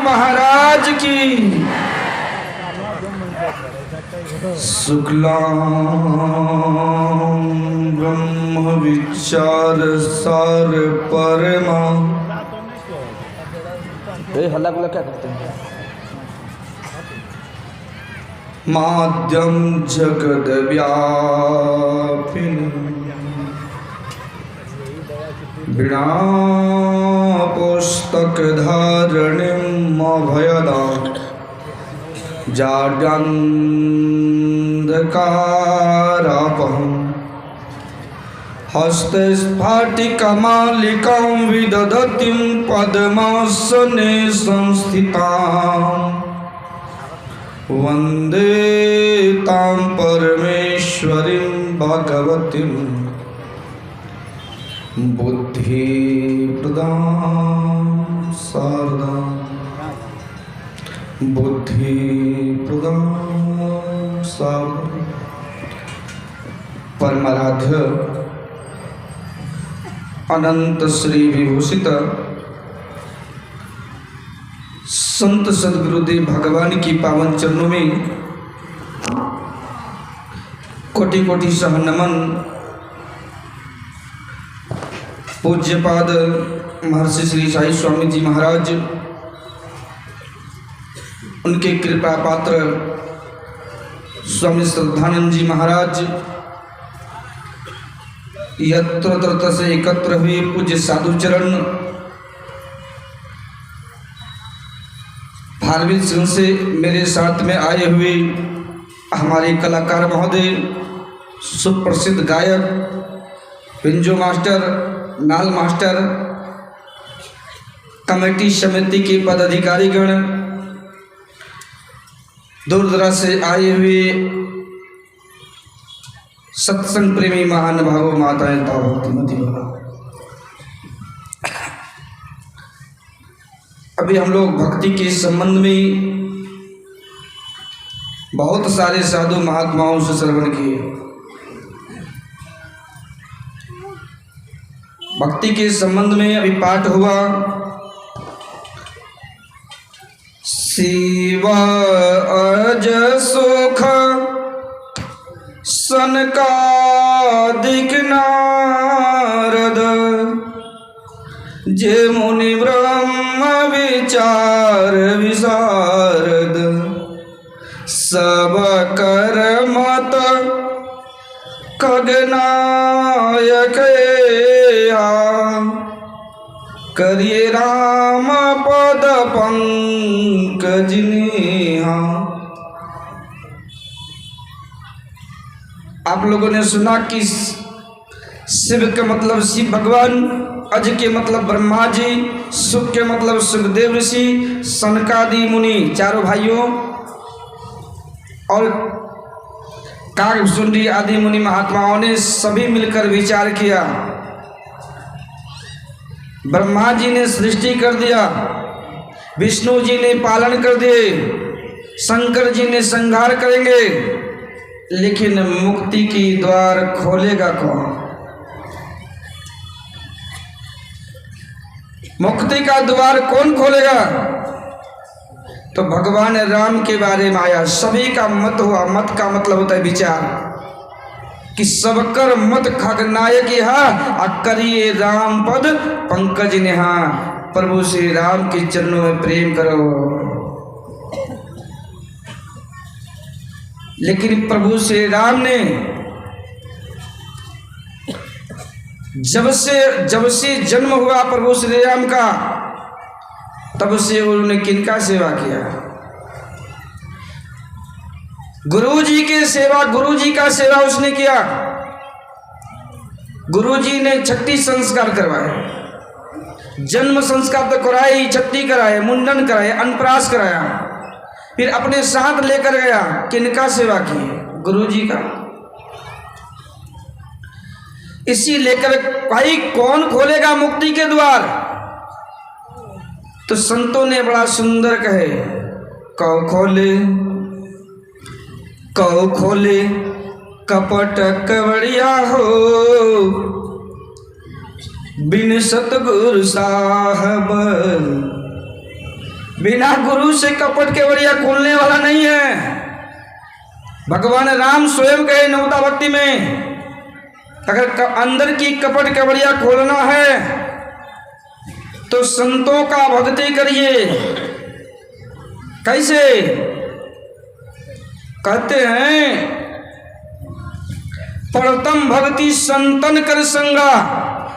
महाराज की। शुक्लां ब्रह्म विचार सार परमा। हल्ला गुल्ला क्या करते हैं? माध्यम जगद व्यापिनी बिना पुस्तक धारणिम अभयदां जाड्यन्धकारापहं हस्ते स्फाटिकमालिकां विदधतीं पद्मासने संस्थितां वन्दे तां परमेश्वरीं भगवतीं बुद्धिप्रदां शारदां बुद्धिप्रदां शारदां। परमाराध्य अनंत श्री विभूषित संत सद्गुरुदेव भगवान की पावन चरणों में कोटि कोटि सह नमन। पूज्यपाद महर्षि श्री साई स्वामी जी महाराज, उनके कृपा पात्र स्वामी श्रद्धानंद जी महाराज, यत्र तत्र से एकत्र हुए पूज्य साधुचरण, फारबिल सिंह से मेरे साथ में आए हुए हमारे कलाकार महोदय, सुप्रसिद्ध गायक पिंजो मास्टर, नाल मास्टर, कमेटी समिति के पदाधिकारीगण, दूर दराज से आए हुए सत्संग प्रेमी महानुभावों, माताएं, भक्तिमती बहनों। अभी हम लोग भक्ति के संबंध में बहुत सारे साधु महात्माओं से श्रवण किए। भक्ति के संबंध में अभी पाठ हुआ, शिव अज सुख सनकादिक नारद, जे मुनि ब्रह्म विचार विशारद, सब कर मत खगनायक करिए राम पद पंकज नेहा। आप लोगों ने सुना कि शिव के मतलब शिव भगवान, अज के मतलब ब्रह्मा जी, सुख के मतलब सुखदेव ऋषि, सनकादि मुनि चारों भाइयों, और काकभुसुंडी आदि मुनि महात्माओं ने सभी मिलकर विचार किया। ब्रह्मा जी ने सृष्टि कर दिया, विष्णु जी ने पालन कर दिए, शंकर जी ने संहार करेंगे, लेकिन मुक्ति की द्वार खोलेगा कौन? मुक्ति का द्वार कौन खोलेगा? तो भगवान राम के बारे में आया। सभी का मत हुआ। मत का मतलब होता है विचार, कि सबकर मत खगनायक यहाँ करिए राम पद पंकज नेहा। प्रभु श्री राम के चरणों में प्रेम करो। लेकिन प्रभु श्री राम ने जब से जन्म हुआ प्रभु श्री राम का, तब से उन्होंने किनका सेवा किया? गुरु जी की सेवा, गुरु जी का सेवा उसने किया। गुरु जी ने 36 संस्कार करवाए, जन्म संस्कार तो कराए, 36 कराए, मुंडन कराए, अन्नप्राश कराया, फिर अपने साथ लेकर गया। किनका सेवा की? गुरु जी का। इसी लेकर भाई कौन खोलेगा मुक्ति के द्वार? तो संतों ने बड़ा सुंदर कहे, कौ खोले कपट कवड़िया हो, बिन सतगुरु साहब बिना गुरु से कपट केवड़िया खोलने वाला नहीं है। भगवान राम स्वयं कहे नवता भक्ति में, अगर अंदर की कपट केवड़िया खोलना है तो संतों का भक्ति करिए। कैसे? कहते हैं प्रथम भक्ति संतन कर संगा।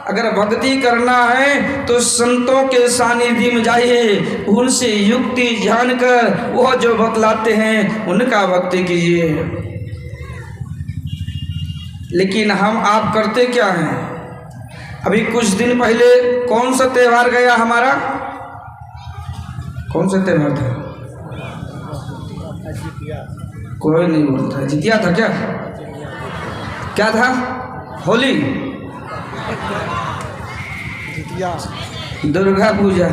अगर भक्ति करना है तो संतों के सानिध्य में जाइए, उनसे युक्ति जानकर वह जो बतलाते हैं उनका भक्ति कीजिए। लेकिन हम आप करते क्या हैं? अभी कुछ दिन पहले कौन सा त्यौहार गया हमारा? कौन सा त्यौहार था? कोई नहीं बोलता। जितिया था क्या? क्या था? होली, दुर्गा पूजा।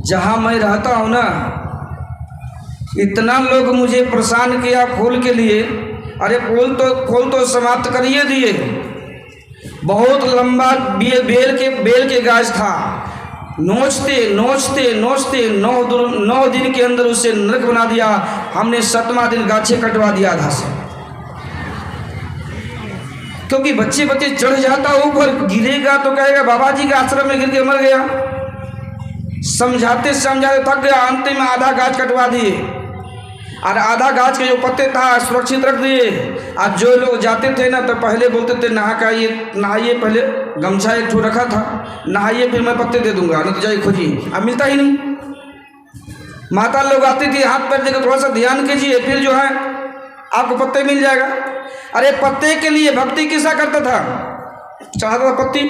जहाँ मैं रहता हूँ ना, इतना लोग मुझे परेशान किया फूल के लिए। अरे फूल तो समाप्त करिए दिए। बहुत लंबा बेल के गाछ था। नोचते 9 दिन के अंदर उसे नरक बना दिया। हमने 7वां दिन गाछे कटवा दिया आधा से, क्योंकि बच्चे चढ़ जाता ऊपर, गिरेगा तो कहेगा बाबा जी के आश्रम में गिर के मर गया। समझाते थक गया, अंत में आधा गाछ कटवा दिए और आधा गाछ के जो पत्ते था सुरक्षित रख दिए। आज जो लोग जाते थे ना तो पहले बोलते थे नहाइए, पहले गमछा एक ठो रखा था, नहाइए फिर मैं पत्ते दे दूंगा, नहीं तो जाइए खोजिए। अब मिलता ही नहीं। माता लोग आती थी, हाथ पैर देकर थोड़ा सा ध्यान कीजिए, फिर जो है आपको पत्ते मिल जाएगा। अरे पत्ते के लिए भक्ति किसा करता था? चाहता था पत्ती।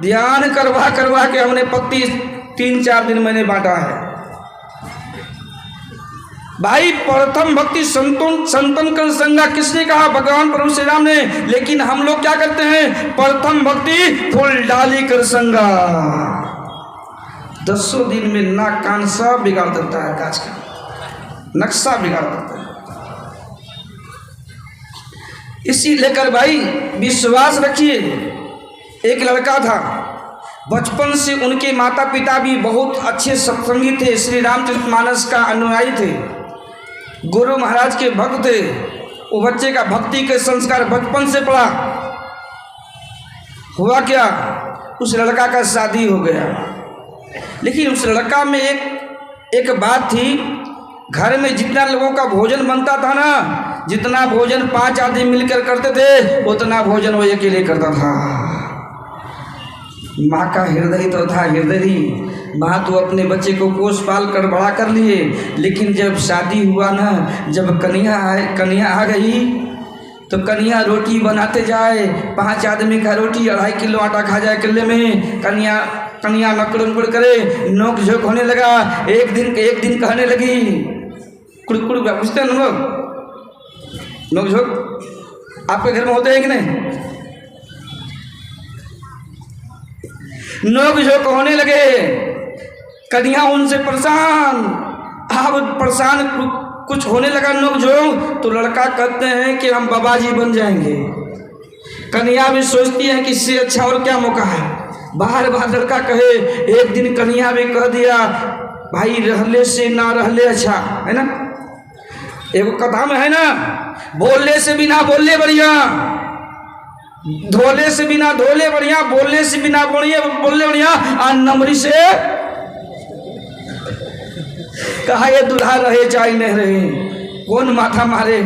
ध्यान करवा के हमने पत्ती 3-4 दिन मैंने बांटा है। भाई प्रथम भक्ति संतन कर संगा किसने कहा? भगवान प्रभु श्री राम ने। लेकिन हम लोग क्या करते हैं? प्रथम भक्ति फूल डाली कर संगा। 10 दिन में नाक कान सब बिगाड़ देता है, गाछ का नक्शा बिगाड़ देता है। इसी लेकर भाई विश्वास रखिए। एक लड़का था, बचपन से उनके माता पिता भी बहुत अच्छे सत्संगी थे, श्री रामचरितमानस का अनुयायी थे, गुरु महाराज के भक्त थे। वो बच्चे का भक्ति के संस्कार बचपन से पड़ा। हुआ क्या? उस लड़का का शादी हो गया। लेकिन उस लड़का में एक बात थी, घर में जितना लोगों का भोजन बनता था ना, जितना भोजन 5 आदमी मिलकर करते थे उतना भोजन वो अकेले करता था। माँ का हृदय तो था हृदय। माँ तो अपने बच्चे को पोस पाल कर बड़ा कर लिए। लेकिन जब शादी हुआ ना, जब कन्या आ गई तो कन्या रोटी बनाते जाए, 5 आदमी का रोटी 2.5 किलो आटा खा जाए अकेले में। कन्या नकड़ उकड़ करे, नोक झोंक होने लगा। एक दिन कहने लगी, कुड़कुड़ पूछते हैं लोग, नोक झोंक आपके घर में होते हैं कि नहीं? नोक झोंक होने लगे। कन्या उनसे परेशान, अब परेशान कुछ होने लगा नोक झोंक, तो लड़का कहते हैं कि हम बाबा जी बन जाएंगे। कन्या भी सोचती है कि इससे अच्छा और क्या मौका है। बार लड़का कहे। एक दिन कन्या भी कह दिया, भाई रहले से ना रहले अच्छा है ना। एक कथा में है ना, बोलने से बिना बोलने बढ़िया, धोले से बिना धोले बढ़िया, बोलने से बिना बोलने बढ़िया। और नमरी से कहा ये दुल्हा रहे चाहे नहीं रहे, कौन माथा मारे,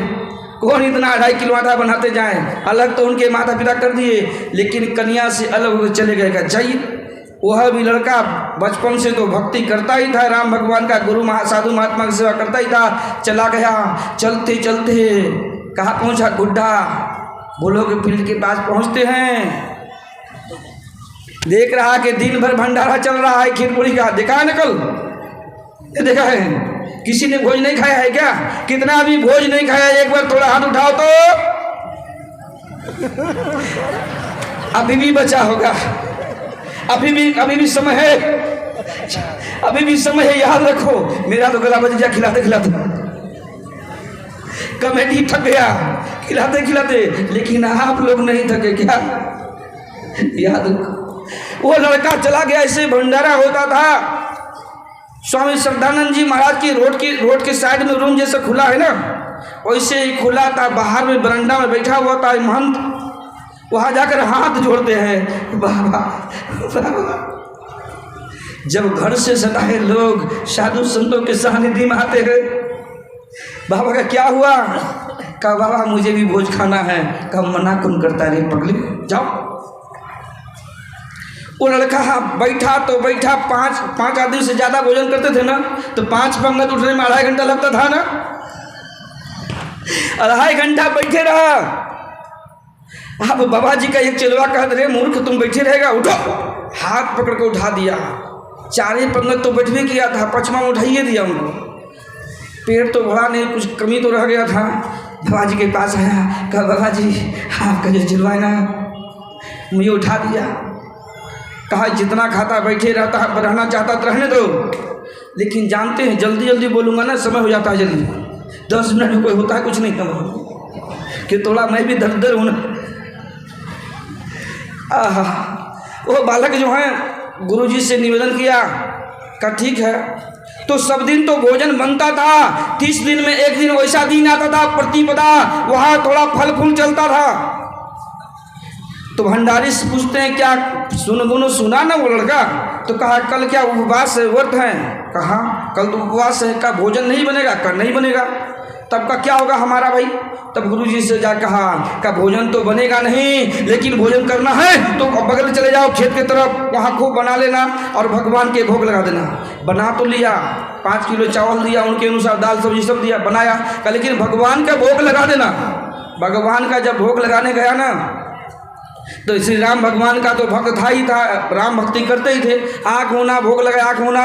कौन इतना 2.5 किलो आटा बनाते जाए। अलग तो उनके माता पिता कर दिए, लेकिन कन्या से अलग होकर चले गए। क्या चाहिए? वह भी लड़का बचपन से तो भक्ति करता ही था, राम भगवान का गुरु साधु महात्मा की सेवा करता ही था। चला गया। चलते कहाँ पहुंचा? गुड्डा बोलो के फील्ड के पास पहुंचते हैं। देख रहा कि दिन भर भंडारा चल रहा है खीर पूरी का। देखा है नकल? देखा है? किसी ने भोज नहीं खाया है क्या? कितना भी भोज नहीं खाया, एक बार थोड़ा हाथ उठाओ तो अभी भी बचा होगा। अभी भी समय है, अभी भी समय है, याद रखो। मेरा तो गला बच गया खिलाते कमेटी थक गया खिलाते, लेकिन आप लोग नहीं थके क्या? याद रखो। वो लड़का चला गया, ऐसे भंडारा होता था। स्वामी श्रद्धानंद जी महाराज की रोड के साइड में रूम जैसा खुला है ना, वैसे ही खुला था। बाहर में बरंडा में बैठा हुआ था महंत, वहाँ जाकर हाथ जोड़ते हैं, बाबा बाबा। जब घर से सताए लोग साधु संतों के सानिध्य में आते हैं, बाबा का क्या हुआ? कहा बाबा मुझे भी भोज खाना है। कहा मना कौन करता रे पगली, जाओ। वो लड़का बैठा तो बैठा, पाँच आदमी से ज़्यादा भोजन करते थे ना, तो 5 पंगत उठने में 2.5 घंटा लगता था ना। 2.5 घंटा बैठे रहा। अब बाबा जी का एक चलवा कहा, रे मूर्ख तुम बैठे रहेगा, उठो। हाथ पकड़ के उठा दिया। 4 पंगत तो बैठने किया था, 5वां उठाइए दिया उनको। पेट तो भरा नहीं, कुछ कमी तो रह गया था। बाबा जी के पास आया, कहा बाबा जी आपका जो चलवा है ना, मुझे उठा दिया। कहा जितना खाता बैठे रहना चाहता तो रहने दो, लेकिन जानते हैं जल्दी जल्दी बोलूँगा ना समय हो जाता है जल्दी। 10 मिनट में कोई होता है कुछ नहीं कम कि थोड़ा मैं भी दर हूँ ना। वो बालक जो है गुरुजी से निवेदन किया, कहा ठीक है। तो सब दिन तो भोजन बनता था, 30 दिन में एक दिन वैसा दिन आता था प्रतिपदा, वहाँ थोड़ा फल फूल चलता था। तो भंडारी से पूछते हैं क्या सुना ना वो लड़का? तो कहा कल क्या उपवास व्रत है? कहा कल तो उपवास है। का भोजन नहीं बनेगा? कल नहीं बनेगा। तब का क्या होगा हमारा भाई? तब गुरुजी से जा कहा का भोजन तो बनेगा नहीं, लेकिन भोजन करना है तो बगल चले जाओ खेत की तरफ, वहाँ खूब बना लेना और भगवान के भोग लगा देना। बना तो लिया, 5 किलो चावल दिया, उनके अनुसार दाल सब्जी सब दिया, बनाया। लेकिन भगवान का भोग लगा देना। भगवान का जब भोग लगाने गया ना, तो श्री राम भगवान का तो भक्त था ही था, राम भक्ति करते ही थे। आँख होना भोग लगा, आँख होना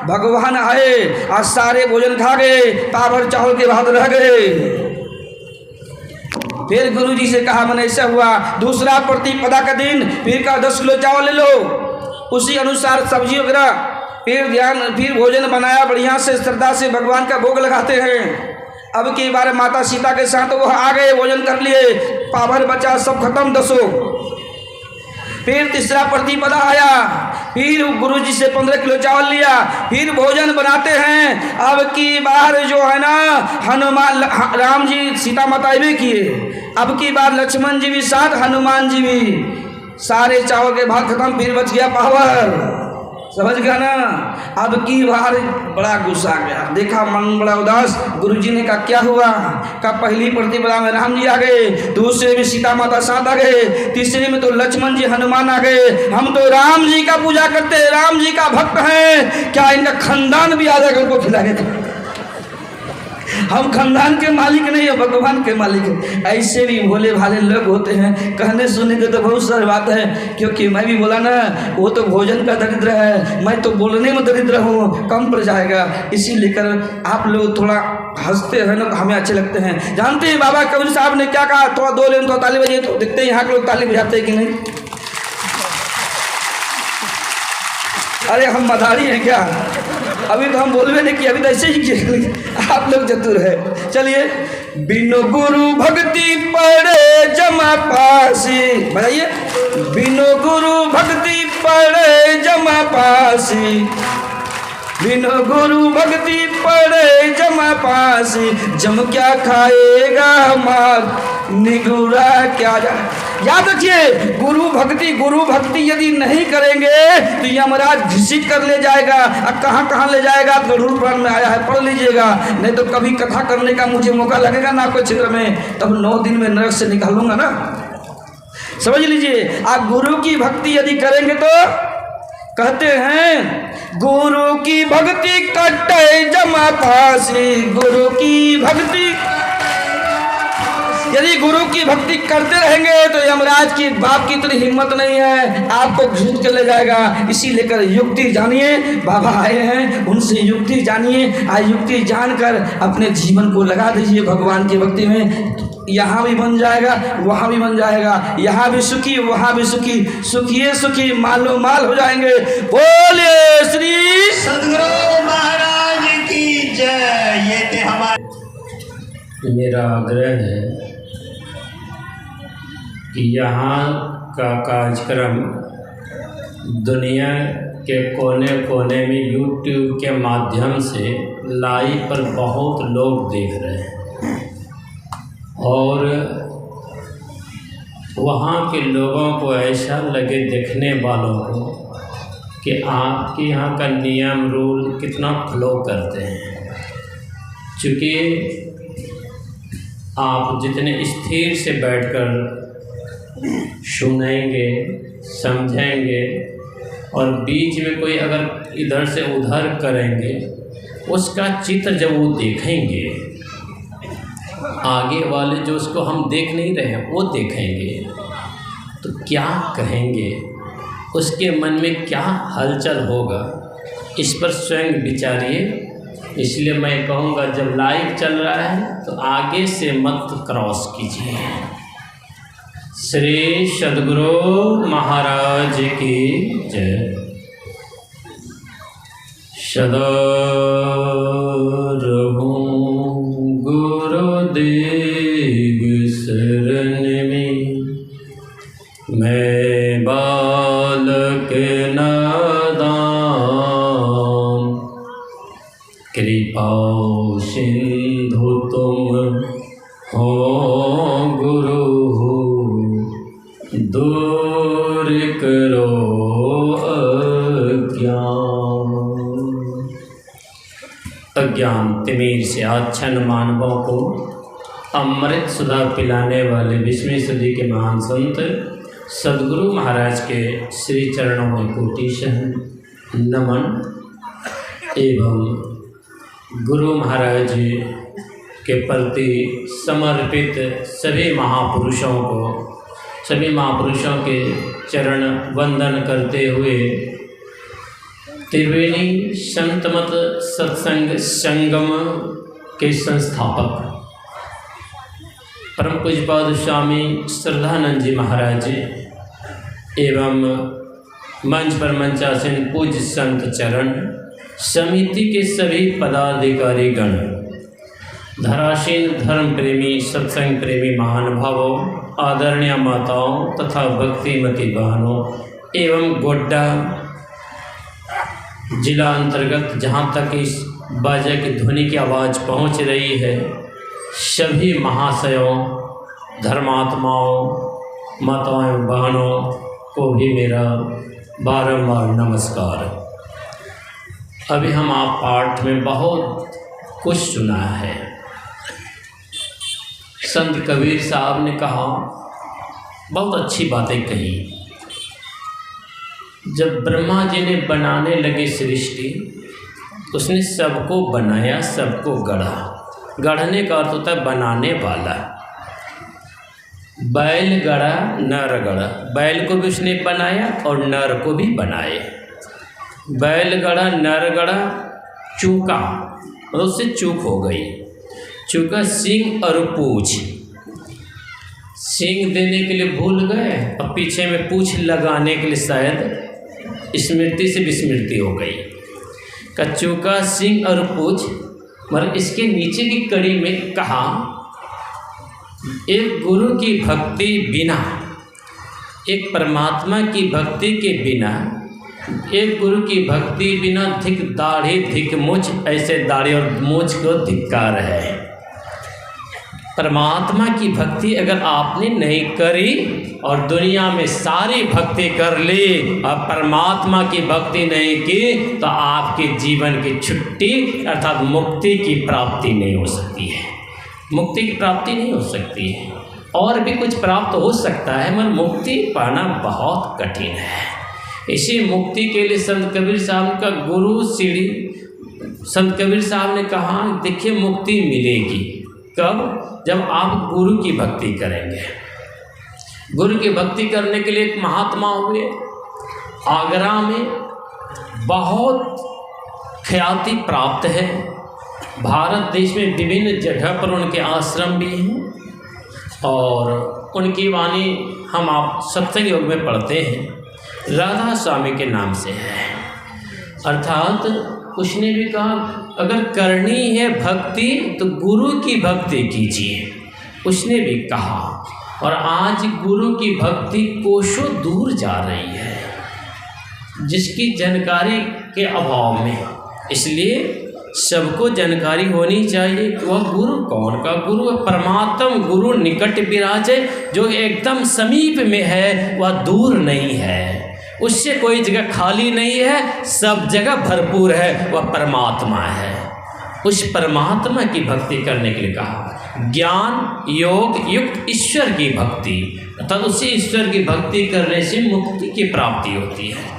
भगवान आए और सारे भोजन खा गए, पाभर चावल के भात रह गए। फिर गुरु जी से कहा मैंने ऐसा हुआ, दूसरा प्रतिपदा का दिन फिर का 10 किलो चावल ले लो, उसी अनुसार सब्जी वगैरह, फिर भोजन बनाया बढ़िया से, श्रद्धा से भगवान का भोग लगाते हैं। अब की बार माता सीता के साथ वो आ गए, भोजन कर लिए, पाभर बचा सब खत्म 10। फिर तीसरा प्रतिपदा आया, फिर गुरु जी से 15 किलो चावल लिया, फिर भोजन बनाते हैं। अब की बार जो है ना हनुमान राम जी सीता माता भी किए, अब की बार लक्ष्मण जी भी साथ, हनुमान जी भी, सारे चावल के भाग खत्म, फिर बच गया पावर। समझ गया ना? अब की बार बड़ा गुस्सा आ गया, देखा मन बड़ा उदास। गुरुजी ने कहा क्या हुआ? का पहली प्रतिपदा में राम जी आ गए, दूसरे में सीता माता साथ आ गए, तीसरे में तो लक्ष्मण जी हनुमान आ गए। हम तो राम जी का पूजा करते हैं, राम जी का भक्त हैं, क्या इनका खानदान भी आ जाएगा उनको खिलाने का? हम खानदान के मालिक नहीं है, भगवान के मालिक है। ऐसे भी भोले भाले लोग होते हैं, कहने सुनने के तो बहुत सारी बात है। क्योंकि मैं भी बोला ना, वो तो भोजन का दरिद्र है, मैं तो बोलने में दरिद्र हूँ, कम पड़ जाएगा। इसी लेकर आप लोग थोड़ा हंसते हैं ना तो हमें अच्छे लगते हैं। जानते हैं बाबा कबीर साहब ने क्या कहा? थोड़ा 2 लेन तो ताली बजाइए, तो देखते हैं यहाँ के लोग ताली बजाते हैं कि नहीं। अरे हम मदारी हैं क्या? अभी तो हम बोलवे नहीं कि अभी तो ऐसे ही किए, आप लोग चतुर है। चलिए, बिनु गुरु भक्ति पड़े जमा पासी, बताइए, बिनु गुरु भक्ति पड़े जमा पासी, बिनु गुरु भक्ति पड़े जमा पासी, जम क्या खाएगा मार निगुरा क्या जा। याद रखिए, गुरु भक्ति यदि नहीं करेंगे तो यमराज घिसिट कर ले जाएगा। अब कहाँ ले जाएगा? तो गरुड़ पुराण में आया है, पढ़ लीजिएगा। नहीं तो कभी कथा करने का मुझे मौका लगेगा ना आपके क्षेत्र में, तब 9 दिन में नरक से निकालूंगा ना। समझ लीजिए, आप गुरु की भक्ति यदि करेंगे तो कहते हैं गुरु की भक्ति कटे जमा फांसी, गुरु की भक्ति, यदि गुरु की भक्ति करते रहेंगे तो यमराज की बाप की इतनी हिम्मत नहीं है, आपको घसीट कर ले जाएगा। इसी लेकर युक्ति जानिए, बाबा आए हैं उनसे युक्ति जानिए, आ युक्ति जानकर अपने जीवन को लगा दीजिए भगवान की भक्ति में। यहाँ भी बन जाएगा, वहाँ भी बन जाएगा, यहाँ भी सुखी वहाँ भी सुखी, सुखिए सुखी मालो माल हो जाएंगे। बोलिए श्री सदगुरु महाराज की जय। ये थे हमारे, मेरा आग्रह है कि यहाँ का कार्यक्रम दुनिया के कोने कोने में YouTube के माध्यम से लाइव पर बहुत लोग देख रहे हैं और वहाँ के लोगों को ऐसा लगे, देखने वालों को, कि आपके यहाँ का नियम रूल कितना फ्लो करते हैं। चूँकि आप जितने स्थिर से बैठकर सुनेंगे, समझेंगे और बीच में कोई अगर इधर से उधर करेंगे, उसका चित्र जब वो देखेंगे, आगे वाले जो उसको हम देख नहीं रहे हैं वो देखेंगे, तो क्या कहेंगे, उसके मन में क्या हलचल होगा, इस पर स्वयं विचारिए। इसलिए मैं कहूँगा, जब लाइव चल रहा है तो आगे से मत क्रॉस कीजिए। श्री सद्गुरु महाराज की जय। सदा रहूं गुरुदेव शरण में, मैं बालक नादान, कृपा सिंधु तुम हो गुरु, दूर करो अज्ञान तिमिर से आच्छन्न मानवों को अमृत सुधा पिलाने वाले 20वीं सदी के महान संत सद्गुरु महाराज के श्री चरणों में कोटिशः नमन एवं गुरु महाराज के प्रति समर्पित सभी महापुरुषों के चरण वंदन करते हुए त्रिवेणी संतमत सत्संग संगम के संस्थापक परम पूज्यपाद स्वामी श्रद्धानंद जी महाराज एवं मंच पर मंचासीन पूज्य संत चरण समिति के सभी पदाधिकारी गण, धरासीन धर्म प्रेमी सत्संग प्रेमी महानुभावों, आदरणीय माताओं तथा भक्तिमती बहनों एवं गोड्डा जिला अंतर्गत जहाँ तक इस बाजा की ध्वनि की आवाज़ पहुँच रही है, सभी महाशयों, धर्मात्माओं, माताओं बहनों को भी मेरा बारंबार नमस्कार। अभी हम आप पाठ में बहुत कुछ सुना है। संत कबीर साहब ने कहा, बहुत अच्छी बातें कही। जब ब्रह्मा जी ने बनाने लगे सृष्टि, उसने सबको बनाया, सबको गढ़ा। गढ़ने का अर्थ होता है बनाने वाला। बैल गढ़ा, नर गढ़ा। बैल को भी उसने बनाया और नर को भी बनाए। बैल गढ़ा, नर गढ़ा, चूका, मतलब उससे चूक हो गई। चूका सिंग और पूछ, सिंग देने के लिए भूल गए और पीछे में पूछ लगाने के लिए शायद स्मृति से विस्मृति हो गई। कच्चूका सिंह और पूछ, मगर इसके नीचे की कड़ी में कहा, एक गुरु की भक्ति बिना, एक परमात्मा की भक्ति के बिना, एक गुरु की भक्ति बिना धिक दाढ़ी धिक मूछ, ऐसे दाढ़ी और मूछ को धिक्कार है। परमात्मा की भक्ति अगर आपने नहीं करी और दुनिया में सारी भक्ति कर ली और परमात्मा की भक्ति नहीं की, तो आपके जीवन की छुट्टी अर्थात मुक्ति की प्राप्ति नहीं हो सकती है। मुक्ति की प्राप्ति नहीं हो सकती है। और भी कुछ प्राप्त हो सकता है, मगर मुक्ति पाना बहुत कठिन है। इसी मुक्ति के लिए संत कबीर साहब का गुरु सीढ़ी, संत कबीर साहब ने कहा, देखिए मुक्ति मिलेगी कब? जब आप गुरु की भक्ति करेंगे। गुरु की भक्ति करने के लिए एक महात्मा हुए, आगरा में बहुत ख्याति प्राप्त है। भारत देश में विभिन्न जगह पर उनके आश्रम भी हैं और उनकी वाणी हम आप सत्संग योग में पढ़ते हैं। राधा स्वामी के नाम से है। अर्थात उसने भी कहा, अगर करनी है भक्ति तो गुरु की भक्ति कीजिए, उसने भी कहा। और आज गुरु की भक्ति कोसों दूर जा रही है। जिसकी जानकारी के अभाव में। इसलिए सबको जानकारी होनी चाहिए कि वह गुरु कौन का गुरु है। परमात्म गुरु निकट विराजे, जो एकदम समीप में है, वह दूर नहीं है, उससे कोई जगह खाली नहीं है, सब जगह भरपूर है, वह परमात्मा है। उस परमात्मा की भक्ति करने के लिए कहा। ज्ञान योग युक्त ईश्वर की भक्ति, अर्थात उसी ईश्वर की भक्ति करने से मुक्ति की प्राप्ति होती है।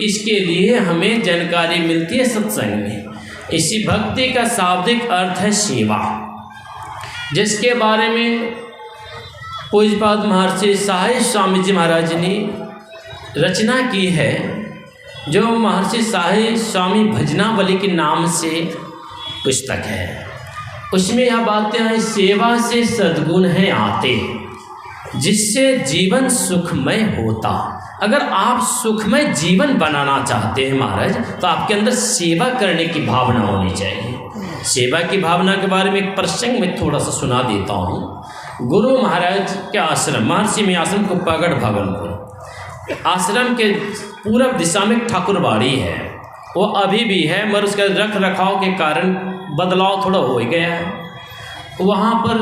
इसके लिए हमें जानकारी मिलती है सत्संग में। इसी भक्ति का शाब्दिक अर्थ है सेवा, जिसके बारे में पूज्यपाद महर्षि साहिब स्वामी जी महाराज ने रचना की है, जो महर्षि साहिब स्वामी भजनावली के नाम से पुस्तक है। उसमें यह बातें हैं, सेवा से सद्गुण है आते, जिससे जीवन सुखमय होता। अगर आप सुखमय जीवन बनाना चाहते हैं महाराज, तो आपके अंदर सेवा करने की भावना होनी चाहिए। सेवा की भावना के बारे में एक प्रसंग में थोड़ा सा सुना देता हूँ। गुरु महाराज के आश्रम, महर्षि में आश्रम को पगड़ भागलपुर, आश्रम के पूर्व दिशा में ठाकुरबाड़ी है, वो अभी भी है, मगर उसका रख रखाव के कारण बदलाव थोड़ा हो गया है। वहाँ पर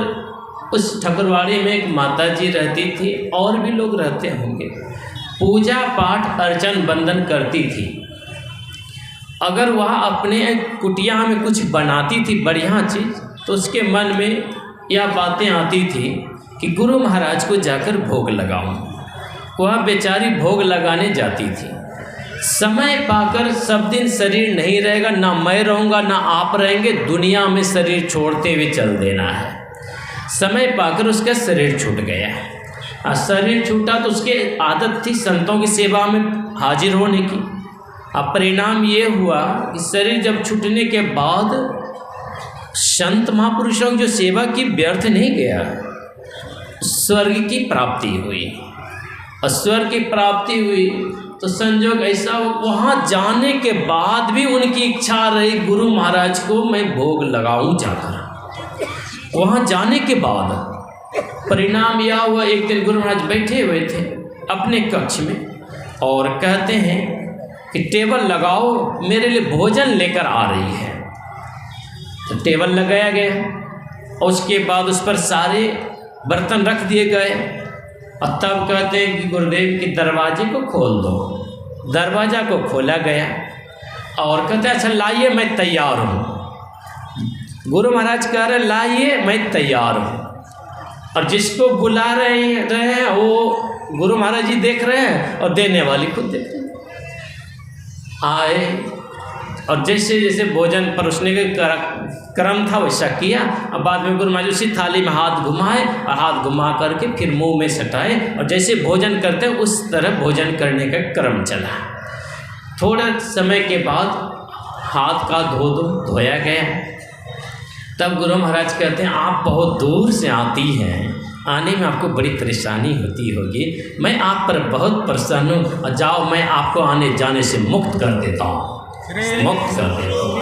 उस ठाकुरबाड़ी में एक माता जी रहती थी, और भी लोग रहते होंगे। पूजा पाठ अर्चन बंदन करती थी। अगर वह अपने कुटिया में कुछ बनाती थी बढ़िया चीज़, तो उसके मन में यह बातें आती थी कि गुरु महाराज को जाकर भोग लगाऊं। वह बेचारी भोग लगाने जाती थी। समय पाकर सब दिन शरीर नहीं रहेगा, ना मैं रहूँगा ना आप रहेंगे, दुनिया में शरीर छोड़ते हुए चल देना है। समय पाकर उसका शरीर छूट गया। और शरीर छूटा तो उसकी आदत थी संतों की सेवा में हाजिर होने की। अब परिणाम ये हुआ कि शरीर जब छूटने के बाद संत महापुरुषों की जो सेवा की व्यर्थ नहीं गया, स्वर्ग की प्राप्ति हुई। और स्वर्ग की प्राप्ति हुई तो संजोग ऐसा, वहाँ जाने के बाद भी उनकी इच्छा रही गुरु महाराज को मैं भोग लगाऊं जाकर। वहाँ जाने के बाद परिणाम यह हुआ, एक दिन गुरु महाराज बैठे हुए थे अपने कक्ष में और कहते हैं कि टेबल लगाओ, मेरे लिए भोजन लेकर आ रही है। तो टेबल लगाया गया और उसके बाद उस पर सारे बर्तन रख दिए गए। और तब कहते हैं कि गुरुदेव के दरवाजे को खोल दो। दरवाज़ा को खोला गया और कहते हैं अच्छा लाइए मैं तैयार हूँ। गुरु महाराज कह रहे लाइए मैं तैयार हूँ। और जिसको बुला रहे हैं वो गुरु महाराज जी देख रहे हैं और देने वाली खुद देख रहे हैं। आए और जैसे जैसे भोजन परोसने का क्रम था वैसा किया। अब बाद में गुरु महाराज उसी थाली में हाथ घुमाए और हाथ घुमा करके फिर मुंह में सटाए और जैसे भोजन करते उस तरह भोजन करने का क्रम चला। थोड़ा समय के बाद हाथ का धोया गया। तब गुरु महाराज कहते हैं आप बहुत दूर से आती हैं, आने में आपको बड़ी परेशानी होती होगी, मैं आप पर बहुत प्रसन्न हूँ और जाओ मैं आपको आने जाने से मुक्त कर देता हूँ, मुक्त कर देता हूँ।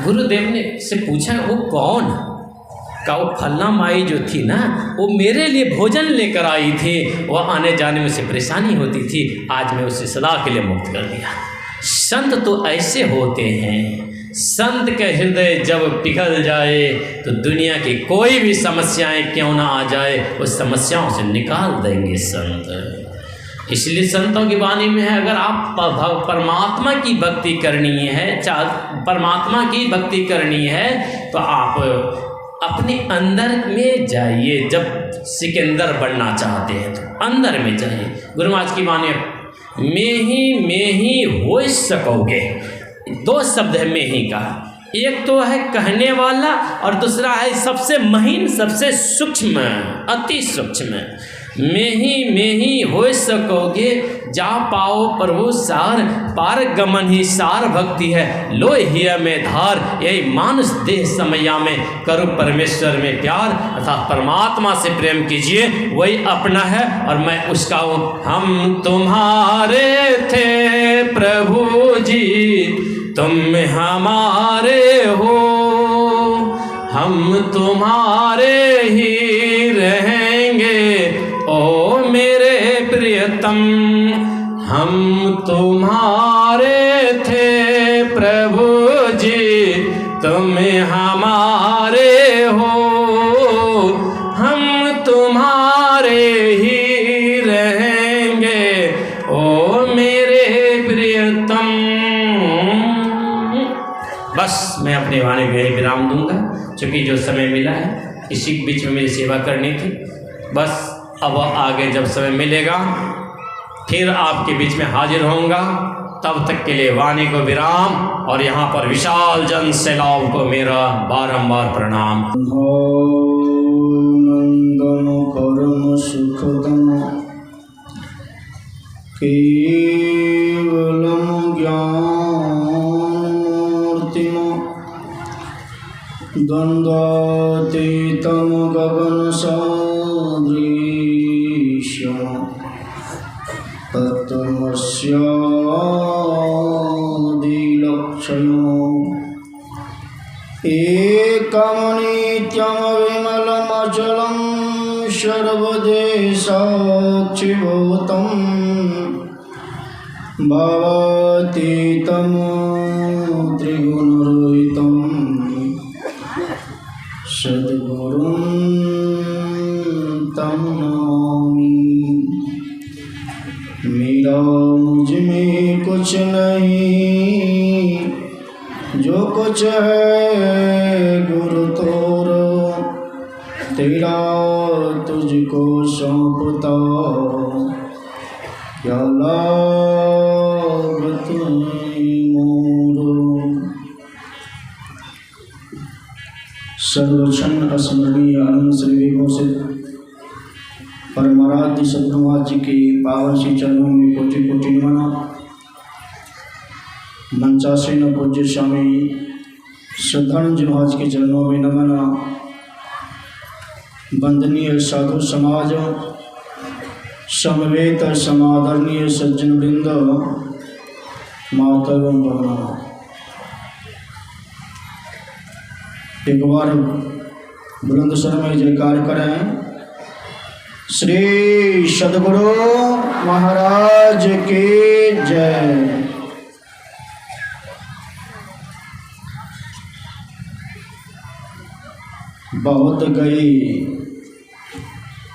गुरुदेव ने से पूछा वो कौन? का वो फलना माई जो थी ना, वो मेरे लिए भोजन लेकर आई थी, वह आने जाने में से परेशानी होती थी, आज मैं उसे सदा के लिए मुक्त कर दिया। संत तो ऐसे होते हैं, संत के हृदय जब पिघल जाए तो दुनिया की कोई भी समस्याएं क्यों ना आ जाए, उस समस्याओं से निकाल देंगे संत। इसलिए संतों की वाणी में है, अगर आप परमात्मा की भक्ति करनी है, परमात्मा की भक्ति करनी है तो आप अपने अंदर में जाइए। जब सिकंदर बनना चाहते हैं तो अंदर में जाइए। गुरु महाराज की वाणी में ही हो सकोगे। दो शब्द है में ही का, एक तो है कहने वाला और दूसरा है सबसे महीन, सबसे सूक्ष्म, अति सूक्ष्म। में ही हो सकोगे, जा पाओ प्रभु सार, पार गमन ही सार भक्ति है, लो हिया में धार, यही मानुष देह समया में करो परमेश्वर में प्यार। अर्थात परमात्मा से प्रेम कीजिए, वही अपना है और मैं उसका हूँ। हम तुम्हारे थे प्रभु जी, तुम हमारे हो, हम तुम्हारे ही रहेंगे ओ मेरे प्रियतम, हम तुम्हारे थे प्रभु जी, तुम हमारे हो, हम तुम्हारे ही रहेंगे ओ मेरे प्रियतम। बस मैं अपने वाणी में विराम दूंगा, क्योंकि जो समय मिला है इसी बीच में मेरी सेवा करनी थी। बस अब आगे जब समय मिलेगा फिर आपके बीच में हाजिर होऊंगा, तब तक के लिए वाणी को विराम और यहाँ पर विशाल जन सैलाब को मेरा बारंबार प्रणाम। नंदन परम सुखदम केवलम ज्ञानमूर्तिम द्वन्द्वातीतं गगन सदृशम् तत्त्वमस्यादिलक्षणम् एकमनित्यं विमलमचलं सर्वदेशाक्षिभूतं भावातीतं त्रिगुणरहितं सद्गुरुं तं नमामि। मेरा मुझ में कुछ नहीं, जो कुछ है गुरु तोर, तेरा तुझको सौंपता, क्या लागत मोर। सर्वक्षण स्मरणीय अनंत श्री विभूषित परमाराध्य सद्गुरुनाथ जी के पावन श्री चरणों में कोटि कोटि नमन। मंचासीन पूज्य स्वामी श्रद्धानंद जी महाराज के चरणों में नमन। वंदनीय साधु समाज, समवेत समादरणीय सज्जन वृंद, माता एवं बहना, एक बार बुलंद स्वर में जयकार करें। श्री सद्गुरु महाराज की जय। बहुत गई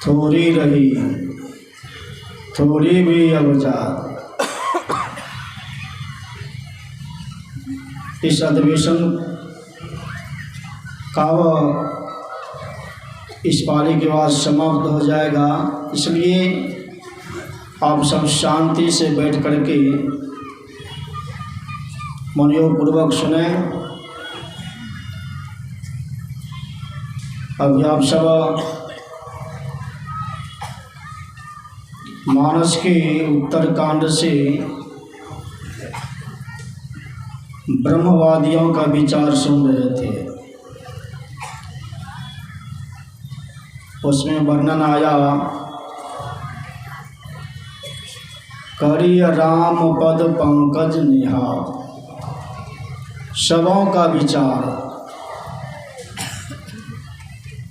थोड़ी रही, थोड़ी भी अब जा। इस अधिवेशन का इस पाली के बाद समाप्त हो जाएगा, इसलिए आप सब शांति से बैठ करके मनोयोगपूर्वक सुने। अभी आप सब मानस के उत्तरकांड से ब्रह्मवादियों का विचार सुन रहे थे। उसमें वर्णन आया, करिय राम पद पंकज निहार, सबों का विचार,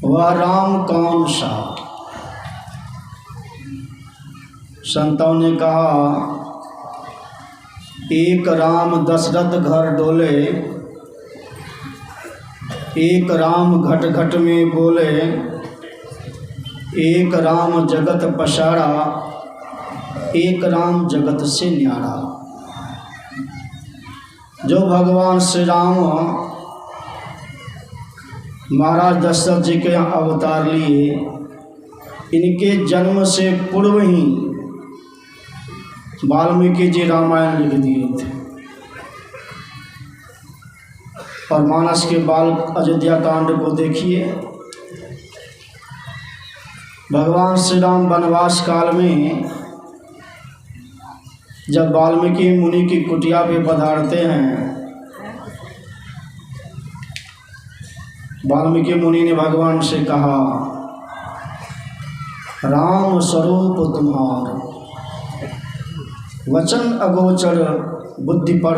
वह राम कौन सा। संतों ने कहा, एक राम दशरथ घर डोले, एक राम घट घट में बोले, एक राम जगत पसारा, एक राम जगत से न्यारा। जो भगवान श्री राम महाराज दशरथ जी के अवतार लिए, इनके जन्म से पूर्व ही वाल्मीकि जी रामायण लिख दिए थे। और मानस के बाल अयोध्या कांड को देखिए। भगवान श्री राम वनवास काल में जब वाल्मीकि मुनि की कुटिया पे पधारते हैं, वाल्मीकि मुनि ने भगवान से कहा, राम स्वरूप तुम्हार, वचन अगोचर बुद्धि पर,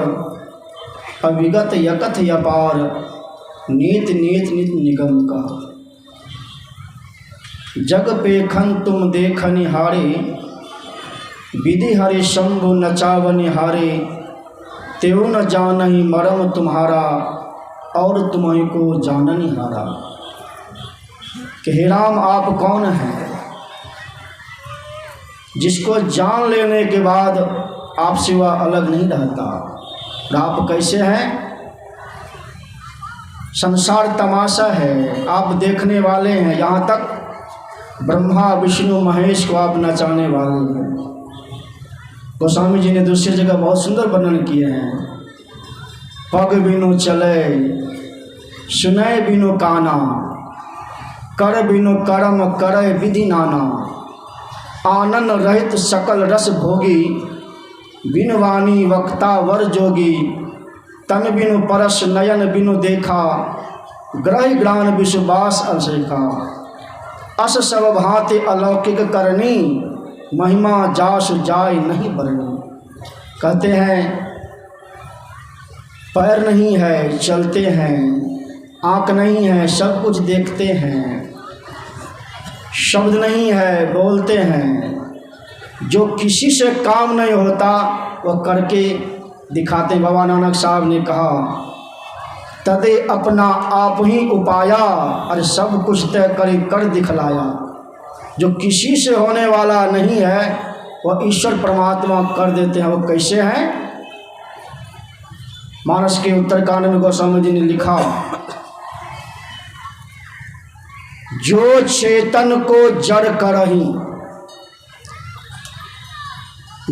अविगत यकथ यपार, नीत नीत नित निगम का। जग पे खन तुम देखनिहारे, विधि हरि शंभु नचावनि हारे, तेऊ न जानहि मरम तुम्हारा, और तुम्हें को जाननि हारा। कि हे राम आप कौन हैं, जिसको जान लेने के बाद आपसे वह अलग नहीं रहता। और आप कैसे हैं? संसार तमाशा है, आप देखने वाले हैं, यहाँ तक ब्रह्मा विष्णु महेश को आप नचाने वाले हैं। गोस्वामी जी ने दूसरी जगह बहुत सुंदर वर्णन किए हैं। पग बिनु चले सुनय बिनु काना, कर बिनु कर्म करे विधि नाना, आनंद रहित सकल रस भोगी, बिनु वाणी वक्ता वर जोगी, तन बिनु परस नयन बिनु देखा, ग्रह ग्राण विश्वास अलसेखा, अस सब भांति अलौकिक करनी, महिमा जास जाय नहीं बरनी। कहते हैं पैर नहीं है चलते हैं, आँख नहीं है सब कुछ देखते हैं, शब्द नहीं है बोलते हैं, जो किसी से काम नहीं होता वह करके दिखाते हैं। बाबा नानक साहब ने कहा तदे अपना आप ही उपाया, और सब कुछ तय कर दिखलाया। जो किसी से होने वाला नहीं है वह ईश्वर परमात्मा कर देते हैं। वो कैसे हैं? मानस के उत्तरकांड में गोस्वामी जी ने लिखा, जो चेतन को जड़ करही,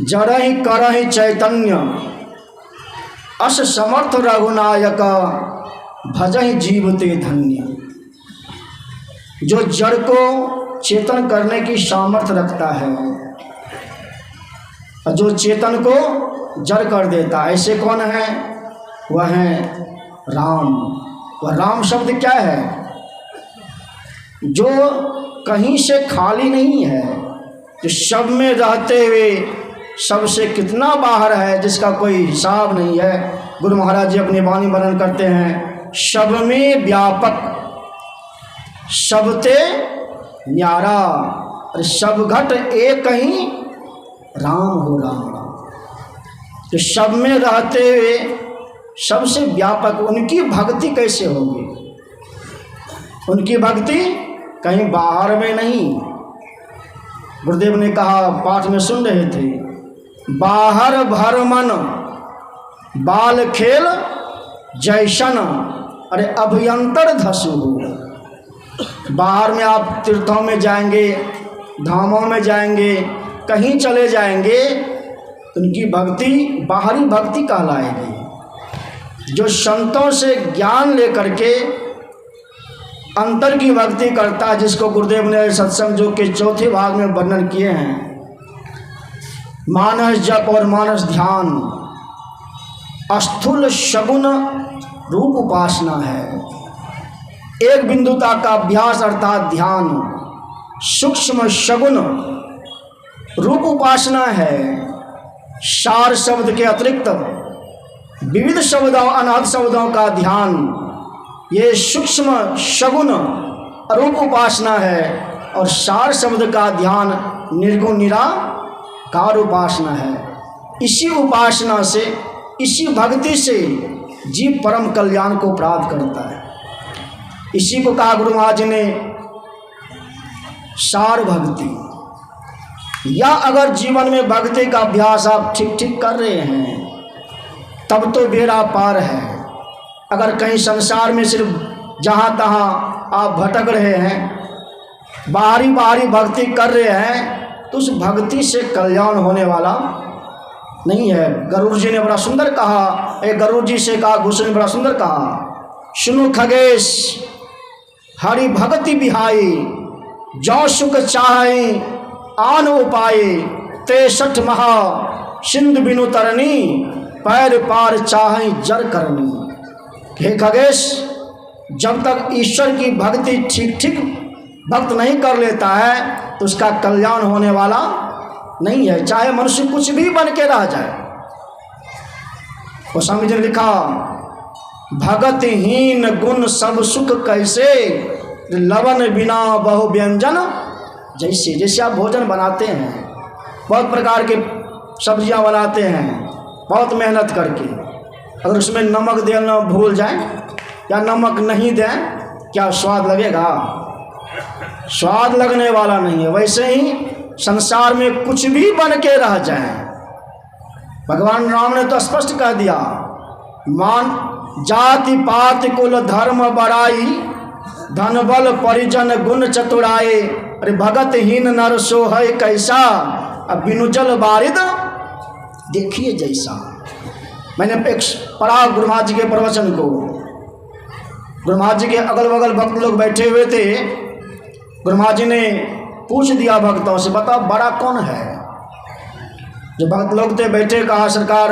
जड़हि करहि चैतन्य, अस समर्थ रघुनायक, भजहि जीवते धन्य। जो जड़ को चेतन करने की सामर्थ्य रखता है, और जो चेतन को जड़ कर देता है, ऐसे कौन है? वह है राम। वह राम शब्द क्या है? जो कहीं से खाली नहीं है, जो सब में रहते हुए सबसे कितना बाहर है, जिसका कोई हिसाब नहीं है। गुरु महाराज जी अपनी वाणी वर्णन करते हैं, सब में व्यापक सबते न्यारा, और सब घट एक ही राम हो राम। तो सब में रहते हुए सबसे व्यापक, उनकी भक्ति कैसे होगी? उनकी भक्ति कहीं बाहर में नहीं। गुरुदेव ने कहा, पाठ में सुन रहे थे, बाहर भर मन बाल खेल जैसन, अरे अभ्यंतर धसु हो। बाहर में आप तीर्थों में जाएंगे, धामों में जाएंगे, कहीं चले जाएंगे, तो उनकी भक्ति बाहरी भक्ति कहलाएगी। जो संतों से ज्ञान लेकर के अंतर की भक्ति करता है, जिसको गुरुदेव ने सत्संग जो के चौथे भाग में वर्णन किए हैं, मानस जप और मानस ध्यान स्थूल शगुन रूप उपासना है। एक बिंदुता का अभ्यास अर्थात ध्यान सूक्ष्म शगुन रूप उपासना है। सार शब्द के अतिरिक्त विविध शब्दों अनहद शब्दों का ध्यान, ये सूक्ष्म शगुन रूप उपासना है। और सार शब्द का ध्यान निर्गुण निराकार उपासना है। इसी उपासना से, इसी भक्ति से जीव परम कल्याण को प्राप्त करता है। इसी को कहा गुरु महाराज ने सार भक्ति। या अगर जीवन में भक्ति का अभ्यास आप ठीक ठीक कर रहे हैं तब तो बेड़ा पार है। अगर कहीं संसार में सिर्फ जहाँ तहाँ आप भटक रहे हैं, बाहरी भक्ति कर रहे हैं, तो उस भक्ति से कल्याण होने वाला नहीं है। गरुड़ जी ने बड़ा सुंदर कहा, गरुड़ जी से कहा, घुसु ने बड़ा सुंदर कहा, सुनो खगेश हरि भक्ति बिहाई, जो सुख चाहे आन उपाय, ते सठ महा सिंधु बिनु तरनी, पैर पार चाहे जर करनी। हे खगेश, जब तक ईश्वर की भक्ति ठीक ठीक भक्त नहीं कर लेता है तो उसका कल्याण होने वाला नहीं है, चाहे मनुष्य कुछ भी बन के रह जाए। गोस्वामी जी ने लिखा, भगतहीन गुण सब सुख कैसे, लवन बिना बहु व्यंजन जैसे। जैसे आप भोजन बनाते हैं, बहुत प्रकार के सब्जियां बनाते हैं बहुत मेहनत करके, अगर उसमें नमक देना भूल जाएं या नमक नहीं दें, क्या स्वाद लगेगा? स्वाद लगने वाला नहीं है। वैसे ही संसार में कुछ भी बन के रह जाए, भगवान राम ने तो स्पष्ट कह दिया, मान जाति पात कुल धर्म बड़ाई, धन बल परिजन गुण चतुराए, अरे भगत हीन नर सो है कैसा, अब बिनु जल बारिद देखिए जैसा। मैंने एक पढ़ा गुरु महाराज जी के प्रवचन को, गुरु महाराज जी के अगल बगल भक्त लोग बैठे हुए थे। गुरु महाराज जी ने पूछ दिया भक्तों से, बताओ बड़ा कौन है? जो भक्त लोग थे बैठे, कहा सरकार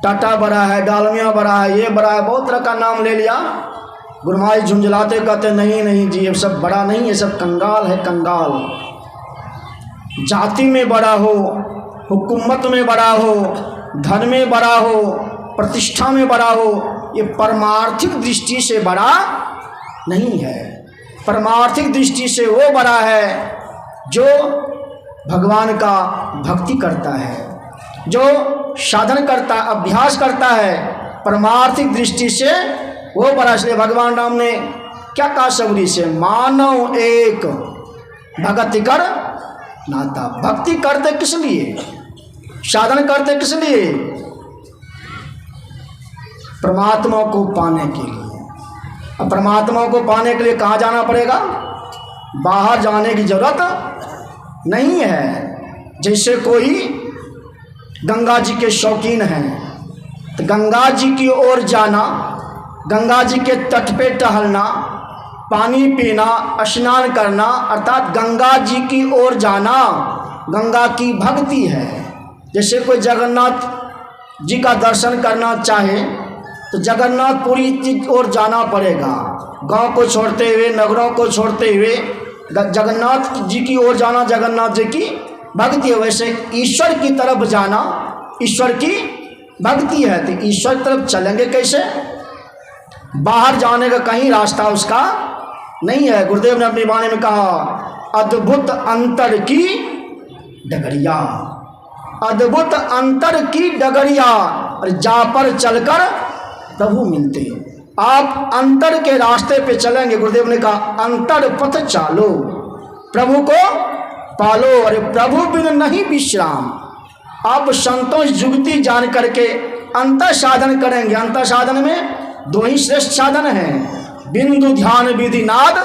टाटा बड़ा है, डालमिया बड़ा है, ये बड़ा है, बहुत तरह का नाम ले लिया। गुरु महाराज झुंझलाते कहते नहीं नहीं जी, ये सब बड़ा नहीं, ये सब कंगाल है, कंगाल। जाति में बड़ा हो, हुकूमत में बड़ा हो, धन में बड़ा हो, प्रतिष्ठा में बड़ा हो, ये परमार्थिक दृष्टि से बड़ा नहीं है। परमार्थिक दृष्टि से वो बड़ा है जो भगवान का भक्ति करता है, जो साधन करता, अभ्यास करता है। परमार्थिक दृष्टि से वो बड़ा। इसलिए भगवान राम ने क्या कहा सबरी से, मानव एक भक्ति कर नाता। भक्ति करते किस लिए, साधन करते किस लिए? परमात्मा को पाने के लिए। अब परमात्मा को पाने के लिए कहाँ जाना पड़ेगा? बाहर जाने की जरूरत नहीं है। जैसे कोई गंगा जी के शौकीन हैं तो गंगा जी की ओर जाना, गंगा जी के तट पे टहलना, पानी पीना, स्नान करना, अर्थात गंगा जी की ओर जाना गंगा की भक्ति है। जैसे कोई जगन्नाथ जी का दर्शन करना चाहे तो जगन्नाथपुरी की ओर जाना पड़ेगा। गांव को छोड़ते हुए, नगरों को छोड़ते हुए जगन्नाथ जी की ओर जाना जगन्नाथ जी की भक्ति है। वैसे ईश्वर की तरफ जाना ईश्वर की भक्ति है। तो ईश्वर की तरफ चलेंगे कैसे? बाहर जाने का कहीं रास्ता उसका नहीं है। गुरुदेव ने अपनी वाणी में कहा, अद्भुत अंतर की डगरिया, अद्भुत अंतर की डगरिया, और जा पर चलकर प्रभु मिलते। आप अंतर के रास्ते पे चलेंगे। गुरुदेव ने कहा, अंतर पथ चालो, प्रभु को पालो, अरे प्रभु बिन नहीं विश्राम। आप संतोष जुगती जान करके अंतर साधन करेंगे। अंतर साधन में दो ही श्रेष्ठ साधन हैं, बिंदु ध्यान विधि, नाद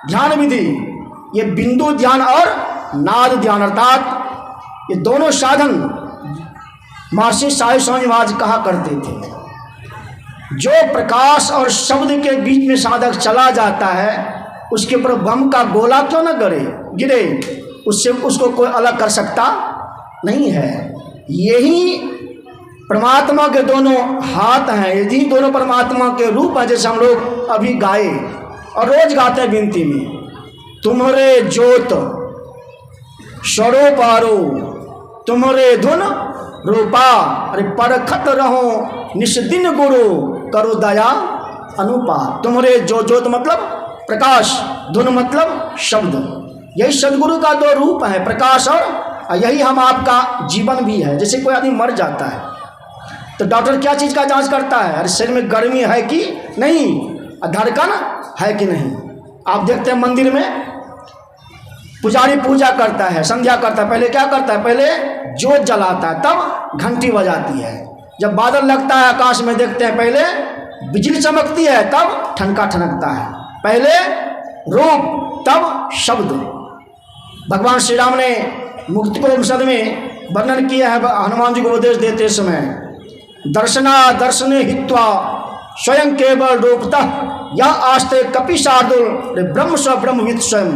ध्यान विधि। ये बिंदु ध्यान और नाद ध्यान, अर्थात ये दोनों साधन महर्षि साई स्वामी महाराज कहा करते थे। जो प्रकाश और शब्द के बीच में साधक चला जाता है उसके ऊपर बम का गोला क्यों न गिरे, उससे उसको कोई अलग कर सकता नहीं है। यही परमात्मा के दोनों हाथ हैं, यही दोनों परमात्मा के रूप हैं। जैसे हम लोग अभी गाए और रोज गाते हैं विनती में, तुम्हारे ज्योत स्वरूप आरो, तुम्हारे धुन रूपा, अरे परखत रहो निष्दिन गुरु, करो दया अनुपा। तुम्हारे ज्योत मतलब प्रकाश, धुन मतलब शब्द। यही सदगुरु का दो रूप है, प्रकाश और यही हम आपका जीवन भी है। जैसे कोई आदमी मर जाता है तो डॉक्टर क्या चीज़ का जांच करता है? अरे शरीर में गर्मी है कि नहीं, धड़कन है कि नहीं। आप देखते हैं मंदिर में पुजारी पूजा करता है, संध्या करता है, पहले क्या करता है? पहले ज्योत जलाता है, तब घंटी बजाती है। जब बादल लगता है आकाश में देखते हैं पहले बिजली चमकती है, तब ठनका ठनकता है। पहले रूप तब शब्द। भगवान श्री राम ने मुक्ति को उपनिषद में वर्णन किया है। हनुमान जी को उपदेश देते समय, दर्शना दर्शने हित्वा स्वयं केवल रूपतः यह आस्ते कपि शार्दुल ब्रह्म स्व ब्रह्मविद स्वयं।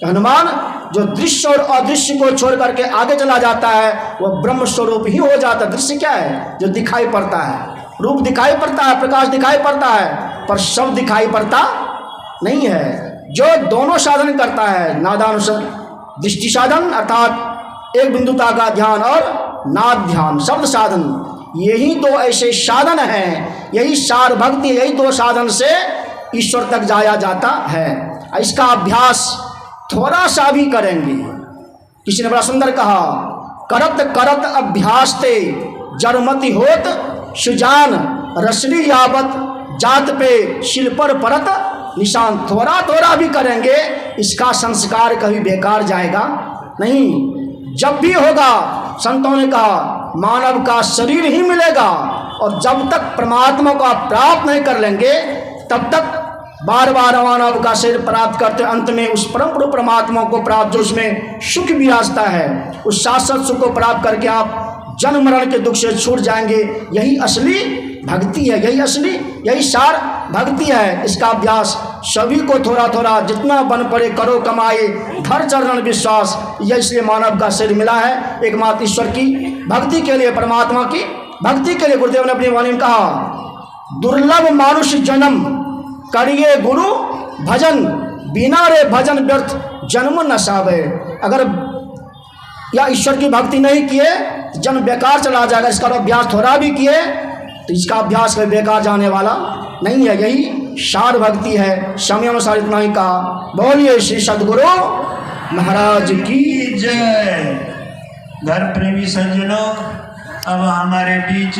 हनुमान जो दृश्य और अदृश्य को छोड़ करके आगे चला जाता है वह ब्रह्म स्वरूप ही हो जाता है। दृश्य क्या है? जो दिखाई पड़ता है, रूप दिखाई पड़ता है, प्रकाश दिखाई पड़ता है, पर शब्द दिखाई पड़ता नहीं है। जो दोनों साधन करता है, नादानुसार दृष्टि साधन अर्थात एक बिंदुता का ध्यान और नाद ध्यान शब्द साधन, यही दो ऐसे साधन हैं, यही सार भक्ति, यही दो साधन से ईश्वर तक जाया जाता है। इसका अभ्यास थोड़ा सा भी करेंगे। किसी ने बड़ा सुंदर कहा, करत करत अभ्यास ते जड़मति होत सुजान रसरी यावत जात पे शिल पर परत निशान। थोड़ा थोड़ा भी करेंगे इसका संस्कार कभी बेकार जाएगा नहीं। जब भी होगा, संतों ने कहा, मानव का शरीर ही मिलेगा और जब तक परमात्मा को आप प्राप्त नहीं कर लेंगे तब तक बार बार मानव का शरीर प्राप्त करते अंत में उस परम प्रभु परमात्मा को प्राप्त जो उसमें सुख विराजता है, उस शाश्वत सुख को प्राप्त करके आप जन्म मरण के दुख से छूट जाएंगे। यही असली भक्ति है, यही सार भक्ति है। इसका अभ्यास सभी को थोड़ा थोड़ा जितना बन पड़े करो कमाए, धर चरण विश्वास। यह इसलिए मानव का शरीर मिला है एकमात्र ईश्वर की भक्ति के लिए, परमात्मा की भक्ति के लिए। गुरुदेव ने अपनी वाणी में कहा, दुर्लभ मानुष जन्म करिए गुरु भजन, बिना रे भजन व्यर्थ जन्म न सावे। अगर या ईश्वर की भक्ति नहीं किए जन्म बेकार चला जाएगा। इसका अभ्यास थोड़ा भी किए तो इसका अभ्यास कभी बेकार जाने वाला नहीं है। यही सार भक्ति है। समय अनुसार इतना ही कहा। बोलिए श्री सद्गुरु महाराज की जय। धर्म प्रेमी सज्जनों, अब हमारे बीच